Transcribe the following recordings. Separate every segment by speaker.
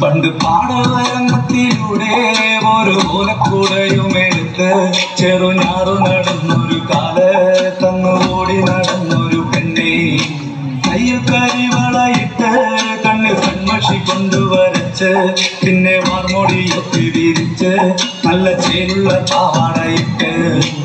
Speaker 1: പണ്ട് പാടവരമ്പത്തിലൂടെ ഒരു ഓലക്കൂടയുമെടുത്ത് ചെറുഞാറു നടന്നൊരു കാല് തന്നുകൂടി നടന്നൊരു പെണ്ണെ കയ്യിൽ കരിവളയിട്ട് കണ്ണിൽ കൺമഷി കൊണ്ടുവരച്ച് പിന്നെ വാർമൊടിയൊക്കെ വിരിച്ച് നല്ല ചേലുള്ള പാവാടയിട്ട്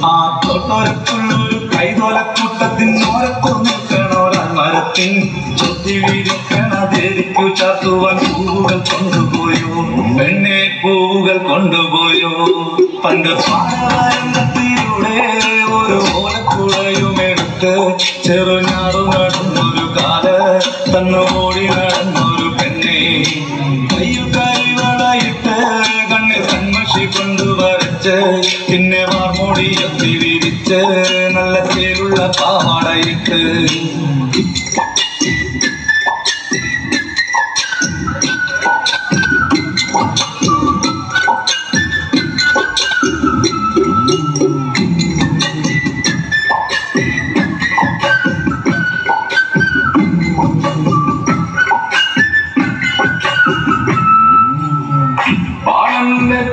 Speaker 1: ആ തൊട്ടൊരക്കുള്ളൊരു കൈതോലക്കൂട്ടത്തിനോരത്തു നിൽക്കണോരാൻ മരത്തിൻ ചുറ്റി വിരിക്കണതേരിക്കു ചാത്തുവാൻ പൂവുകൾ കൊണ്ടുപോയോ പെണ്ണെ പൂവുകൾ കൊണ്ടുപോയോ പണ്ട് പാടവരമ്പത്തിലൂടെ ഒരു ഓലക്കുടയുമെടുത്ത് ചെറുഞാറു നടന്നൊരു കാല് തന്നുകൂടി നടന്നൊരു പെണ്ണെ കയ്യിൽ കരിവളയിട്ട് കണ്ണിൽ കൺമഷി കൊണ്ടുവരച്ച് പിന്നെ വാർമൊടിയൊക്കെ വിരിച്ച് നല്ല ചേലുള്ള പാവാടയിട്ട്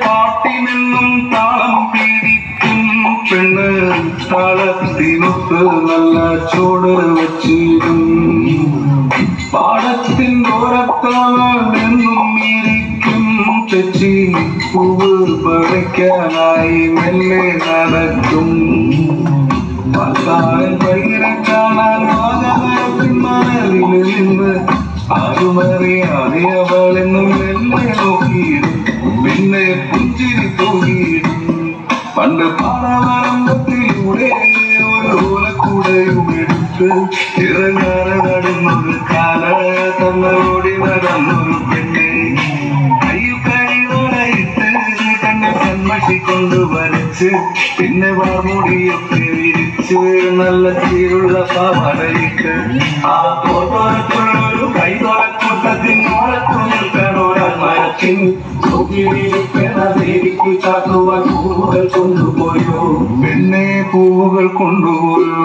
Speaker 1: പാട്ടിനെന്നും താളം പീഡിക്കും പെണ്ണ് താളത്തിനൊത്ത് നല്ല ചൂട് വച്ചിരും പാടത്തിൻ ഓരത്താളെന്നും ഇരിക്കും തെച്ചി പൂവ് പറിക്കാനായി മെല്ലെ നടക്കും പാട്ടാൻ പൈര കാണാൻ പാചകത്തിന്മറിൽ നിന്ന് ആരുമറിയാതെ അവളെന്നും മെല്ലെ നോക്കിയിടും പിന്നെ പുഞ്ചിരി തൂങ്ങിയിടും പണ്ട് പാടവരമ്പത്തിലൂടെ ഒരു ഓലക്കൂടയുമെടുത്ത് ഇറങ്ങാറ് നടന്നൊരു കാല തന്നോടി നടന്നൊരു പെണ്ണെ കയ്യു കരിവളയിട്ട് കണ്ണിൽ കൺമഷി കൊണ്ടുവരച്ച് പിന്നെ വാർമൊടിയൊക്കെ വിരിച്ച് നല്ല ചീരുള്ള പാവാടയിട്ട് ആ തോട്ടൊരക്കുള്ളൊരു കൈതോലക്കൂട്ടത്തിനോരത്തു നിൽക്കണോരാൻ മരത്തിൻ ദേവിക്കു ചാത്തുവാൻ പൂവുകൾ കൊണ്ടുപോയോ പെണ്ണെ പൂവുകൾ കൊണ്ടുപോയോ